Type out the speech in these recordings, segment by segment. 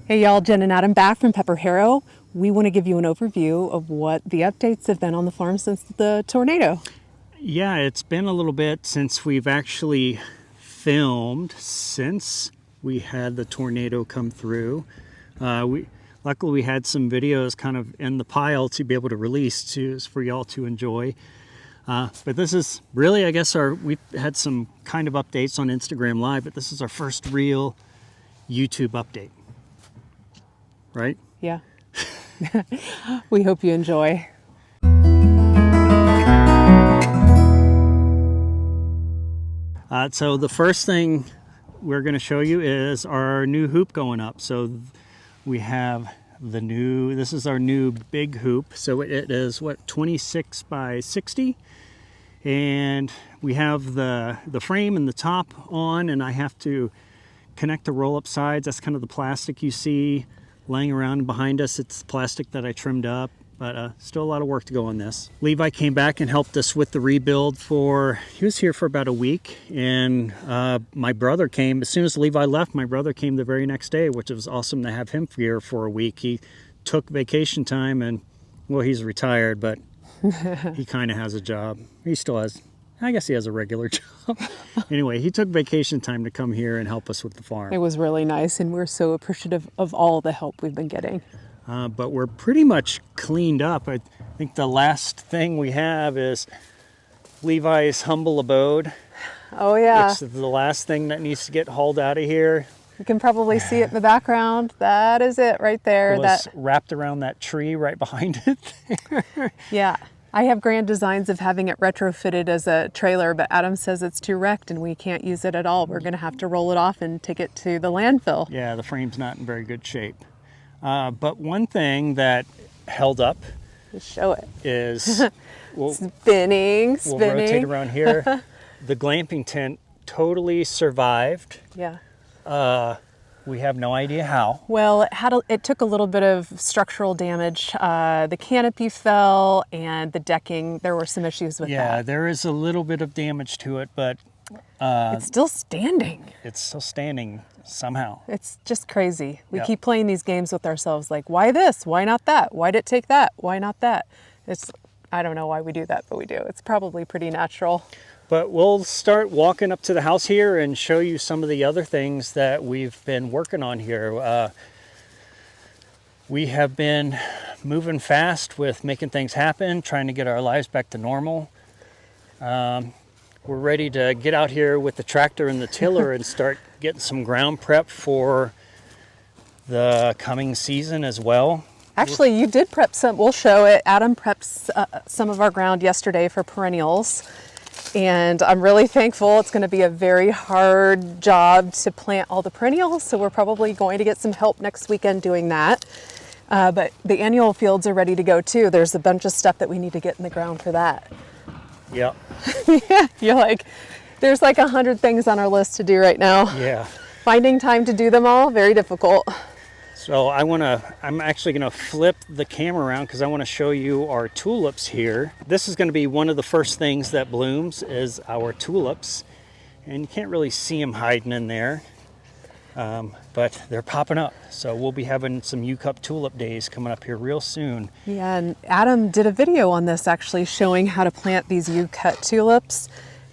Hey y'all, Jen and Adam back from PepperHarrow. We want to give you an overview of what the updates have been on the farm since the tornado. Yeah, it's been a little bit since we've actually filmed since we had the tornado come through. Luckily we had some videos kind of in the pile to be able to release for y'all to enjoy. But this is really, I guess, we've had some kind of updates on Instagram Live, but this is our first real YouTube update. Right? Yeah. We hope you enjoy. So the first thing we're going to show you is our new hoop going up. So we have this is our new big hoop. So it is what, 26 by 60? And we have the frame and the top on, and I have to connect the roll-up sides. That's kind of the plastic you see laying around behind us. It's plastic that I trimmed up, but still a lot of work to go on this. Levi came back and helped us with the rebuild he was here for about a week, and my brother came. As soon as Levi left, my brother came the very next day, which was awesome to have him here for a week. He took vacation time, and well, he's retired, but he kind of has a job. He still has, I guess he has a regular job. Anyway, he took vacation time to come here and help us with the farm. It was really nice, and we're so appreciative of all the help we've been getting. But we're pretty much cleaned up. I think the last thing we have is Levi's humble abode. Oh yeah. Which is the last thing that needs to get hauled out of here. You can probably see it in the background. That is it right there. It was wrapped around that tree right behind it there. Yeah. I have grand designs of having it retrofitted as a trailer, but Adam says it's too wrecked and we can't use it at all. We're going to have to roll it off and take it to the landfill. Yeah, the frame's not in very good shape. But one thing that held up, Just show it, is spinning. We'll rotate around here. The glamping tent totally survived. Yeah. We have no idea how. Well, it took a little bit of structural damage. The canopy fell and the decking, there were some issues with that. Yeah, there is a little bit of damage to it, but it's still standing. It's still standing somehow. It's just crazy. We keep playing these games with ourselves, like, why this? Why not that? Why did it take that? Why not that? I don't know why we do that, but we do. It's probably pretty natural. But we'll start walking up to the house here and show you some of the other things that we've been working on here. We have been moving fast with making things happen, trying to get our lives back to normal. We're ready to get out here with the tractor and the tiller and start getting some ground prep for the coming season as well. Actually, you did prep some. We'll show it. Adam prepped some of our ground yesterday for perennials. And I'm really thankful. It's going to be a very hard job to plant all the perennials, so we're probably going to get some help next weekend doing that. But the annual fields are ready to go too. There's a bunch of stuff that we need to get in the ground for that. Yep. Yeah, you're like, there's like 100 things on our list to do right now. Yeah. Finding time to do them all, very difficult. So I'm actually gonna flip the camera around because I want to show you our tulips here. This is gonna be one of the first things that blooms is our tulips. And you can't really see them hiding in there, but they're popping up. So we'll be having some U-Cup tulip days coming up here real soon. Yeah, and Adam did a video on this actually showing how to plant these U-cut tulips.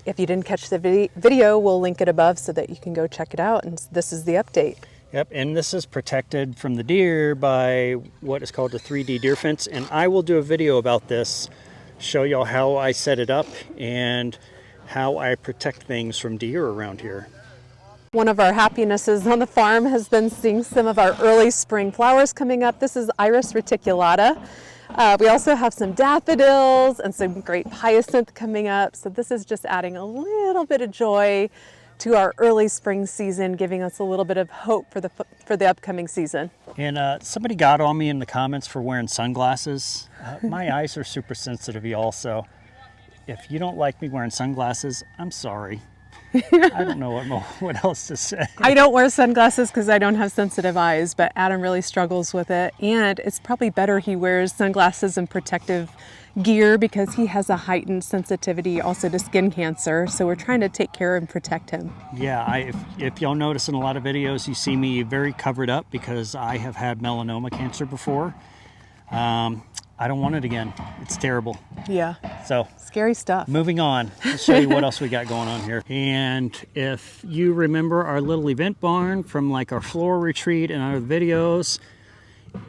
If you didn't catch the video, we'll link it above so that you can go check it out. And this is the update. Yep, and this is protected from the deer by what is called a 3D deer fence. And I will do a video about this, show y'all how I set it up and how I protect things from deer around here. One of our happinesses on the farm has been seeing some of our early spring flowers coming up. This is Iris reticulata. We also have some daffodils and some great hyacinth coming up. So this is just adding a little bit of joy to our early spring season, giving us a little bit of hope for the upcoming season. And somebody got on me in the comments for wearing sunglasses. My eyes are super sensitive, y'all, so if you don't like me wearing sunglasses, I'm sorry. I don't know what else to say. I don't wear sunglasses because I don't have sensitive eyes, but Adam really struggles with it. And it's probably better he wears sunglasses and protective gear because he has a heightened sensitivity also to skin cancer. So we're trying to take care and protect him. Yeah, if y'all notice in a lot of videos, you see me very covered up because I have had melanoma cancer before. I don't want it again. It's terrible. Yeah. So Scary stuff. moving on, let's show you what else we got going on here. And if you remember our little event barn from like our floor retreat and our videos,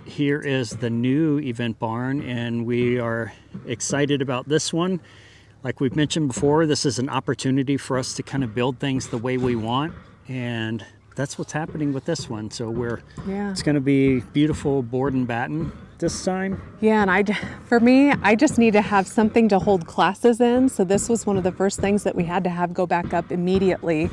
here is the new event barn, and we are excited about this one. Like we've mentioned before, this is an opportunity for us to kind of build things the way we want, and that's what's happening with this one. So it's going to be beautiful board and batten this time. Yeah, and for me, I just need to have something to hold classes in. So this was one of the first things that we had to have go back up immediately.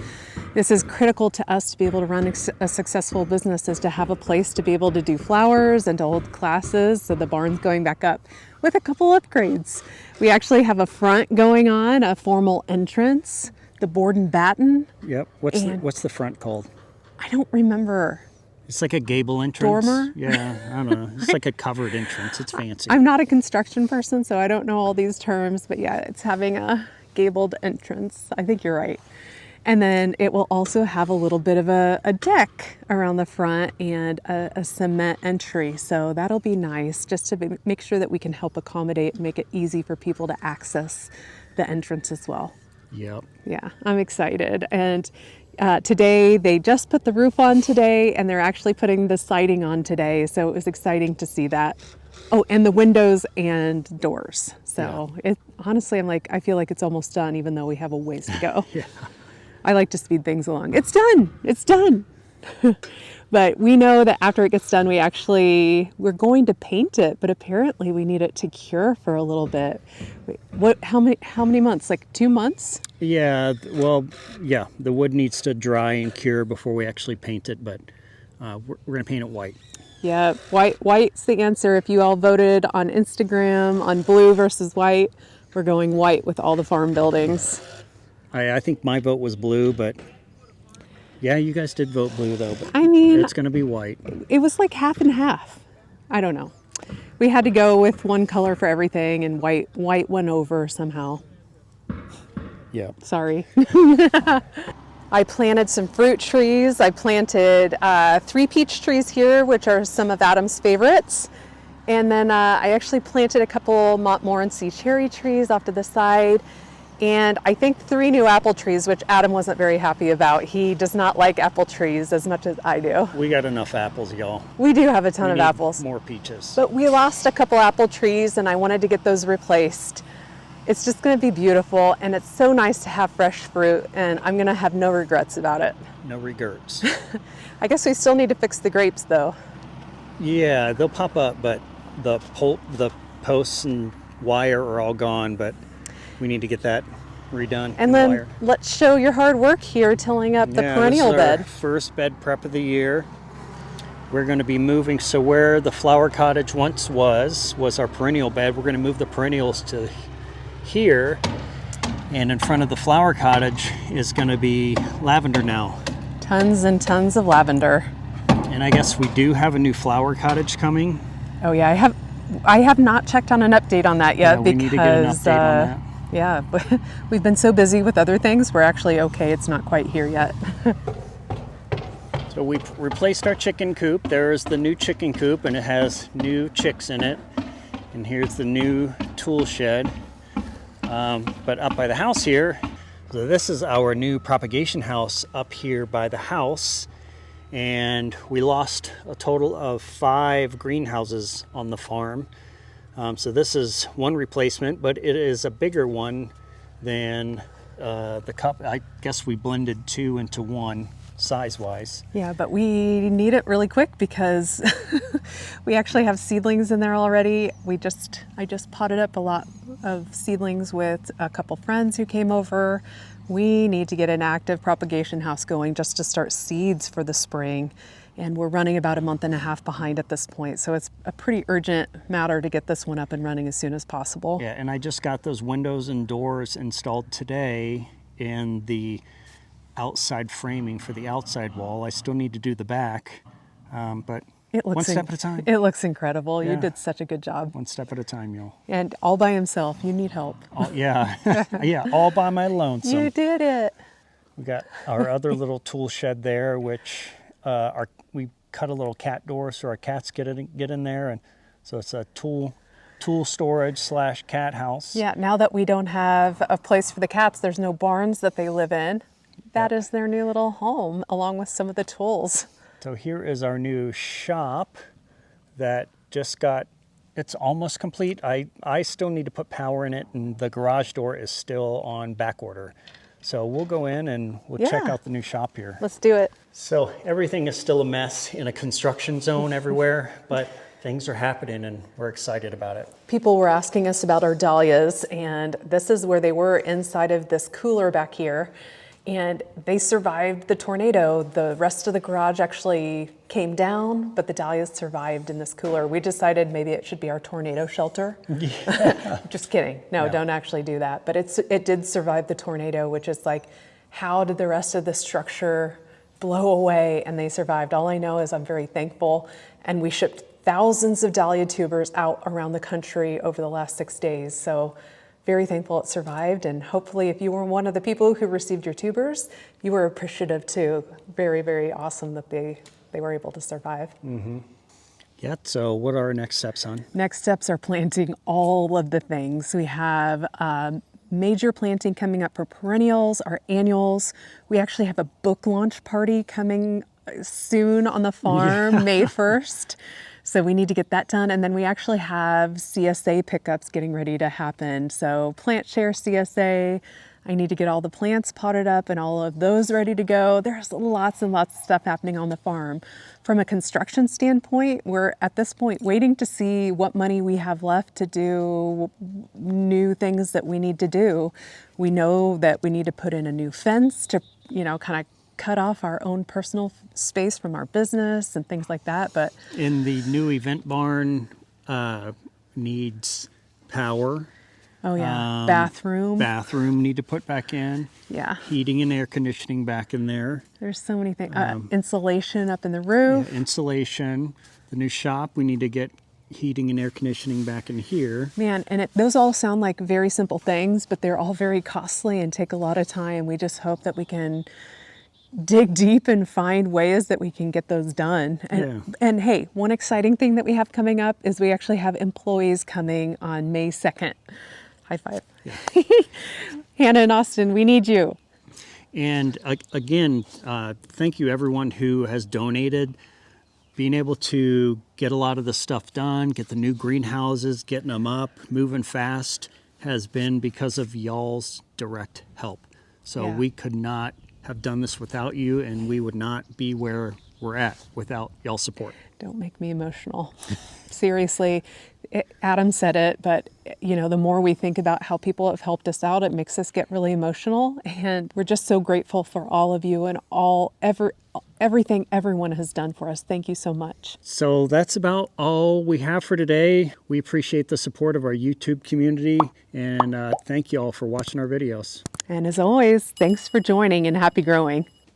This is critical to us to be able to run a successful business, is to have a place to be able to do flowers and to hold classes. So the barn's going back up with a couple upgrades. We actually have a front going on, a formal entrance, the board and batten. Yep. What's the front called? I don't remember. It's like a gable entrance. Dormer? Yeah, I don't know. It's like a covered entrance. It's fancy. I'm not a construction person, so I don't know all these terms, but yeah, it's having a gabled entrance. I think you're right. And then it will also have a little bit of a deck around the front and a cement entry. So that'll be nice, just to make sure that we can help accommodate and make it easy for people to access the entrance as well. Yep. Yeah, I'm excited. And today, they just put the roof on today, and they're actually putting the siding on today. So it was exciting to see that. Oh, and the windows and doors. So honestly, I feel like it's almost done, even though we have a ways to go. Yeah. I like to speed things along. It's done. It's done. But we know that after it gets done, we're going to paint it, but apparently we need it to cure for a little bit. Wait, how many months? Like 2 months? Yeah, well, yeah, the wood needs to dry and cure before we actually paint it, but we're going to paint it white. Yeah, white's the answer. If you all voted on Instagram on blue versus white, we're going white with all the farm buildings. I think my vote was blue, but yeah, you guys did vote blue though. But I mean, it's going to be white. It was like half and half. I don't know. We had to go with one color for everything, and white went over somehow. Yeah. Sorry. I planted some fruit trees. I planted 3 peach trees here, which are some of Adam's favorites. And then I actually planted a couple Montmorency cherry trees off to the side. And I think 3 new apple trees, which Adam wasn't very happy about. He does not like apple trees as much as I do. We got enough apples, y'all. We do have a ton of apples. More peaches. But we lost a couple apple trees, and I wanted to get those replaced. It's just going to be beautiful, and it's so nice to have fresh fruit, and I'm going to have no regrets about it. No regrets. I guess we still need to fix the grapes, though. Yeah, they'll pop up, but the posts and wire are all gone, but we need to get that redone. And then let's show your hard work here tilling up the perennial bed. This is our first bed prep of the year. We're going to be moving, so where the flower cottage once was our perennial bed. We're going to move the perennials to here, and in front of the flower cottage is going to be lavender now. Tons and tons of lavender. And I guess we do have a new flower cottage coming. Oh yeah, I have not checked on an update on that yet, we need to get an update on that. Yeah, but we've been so busy with other things. We're actually okay. It's not quite here yet. So we've replaced our chicken coop. There's the new chicken coop, and it has new chicks in it. And here's the new tool shed. But up by the house here, so this is our new propagation house up here by the house. And we lost a total of 5 greenhouses on the farm. So this is one replacement, but it is a bigger one than the cup. I guess we blended 2 into 1 size-wise. Yeah, but we need it really quick because we actually have seedlings in there already. I just potted up a lot of seedlings with a couple friends who came over. We need to get an active propagation house going just to start seeds for the spring. And we're running about a month and a half behind at this point. So it's a pretty urgent matter to get this one up and running as soon as possible. Yeah, and I just got those windows and doors installed today, and the outside framing for the outside wall. I still need to do the back, but one step at a time. It looks incredible. Yeah. You did such a good job. One step at a time, y'all. And all by himself. You need help. Yeah, yeah, all by my lonesome. You did it. We got our other little tool shed there, which we cut a little cat door so our cats get in there, and so it's a tool storage / cat house. Yeah, now that we don't have a place for the cats, there's no barns that they live in. That is their new little home, along with some of the tools. So here is our new shop that just it's almost complete. I still need to put power in it, and the garage door is still on back order. So we'll go in and we'll check out the new shop here. Let's do it. So everything is still a mess in a construction zone everywhere, but things are happening and we're excited about it. People were asking us about our dahlias, and this is where they were, inside of this cooler back here. And they survived the tornado. The rest of the garage actually came down, but the dahlias survived in this cooler. We decided maybe it should be our tornado shelter. Yeah. Just kidding. No, don't actually do that. But it did survive the tornado, which is like, how did the rest of the structure blow away and they survived? All I know is I'm very thankful. And we shipped thousands of dahlia tubers out around the country over the last 6 days. So very thankful it survived, and hopefully if you were one of the people who received your tubers, you were appreciative too. Very, very awesome that they were able to survive. Mm-hmm. Yeah, so what are our next steps, hon? Next steps are planting all of the things. We have major planting coming up for perennials, our annuals. We actually have a book launch party coming soon on the farm, May 1st. So we need to get that done. And then we actually have CSA pickups getting ready to happen. So plant share CSA, I need to get all the plants potted up and all of those ready to go. There's lots and lots of stuff happening on the farm. From a construction standpoint, we're at this point waiting to see what money we have left to do new things that we need to do. We know that we need to put in a new fence to, kind of cut off our own personal space from our business and things like that. But in the new event barn needs power. Oh yeah, bathroom need to put back in. Yeah, heating and air conditioning back in there. There's so many things. Insulation up in the roof. Yeah, insulation. The new shop, we need to get heating and air conditioning back in here. Man, and those all sound like very simple things, but they're all very costly and take a lot of time. We just hope that we can dig deep and find ways that we can get those done. And hey, one exciting thing that we have coming up is we actually have employees coming on May 2nd. High five. Yeah. Hannah and Austin, we need you. And again, thank you everyone who has donated. Being able to get a lot of the stuff done, get the new greenhouses, getting them up, moving fast, has been because of y'all's direct help. So we could not have done this without you, and we would not be where we're at without y'all's support. Don't make me emotional. Seriously, Adam said it, but the more we think about how people have helped us out, it makes us get really emotional, and we're just so grateful for all of you and everything everyone has done for us. Thank you so much. So that's about all we have for today. We appreciate the support of our YouTube community, and thank you all for watching our videos. And as always, thanks for joining, and happy growing.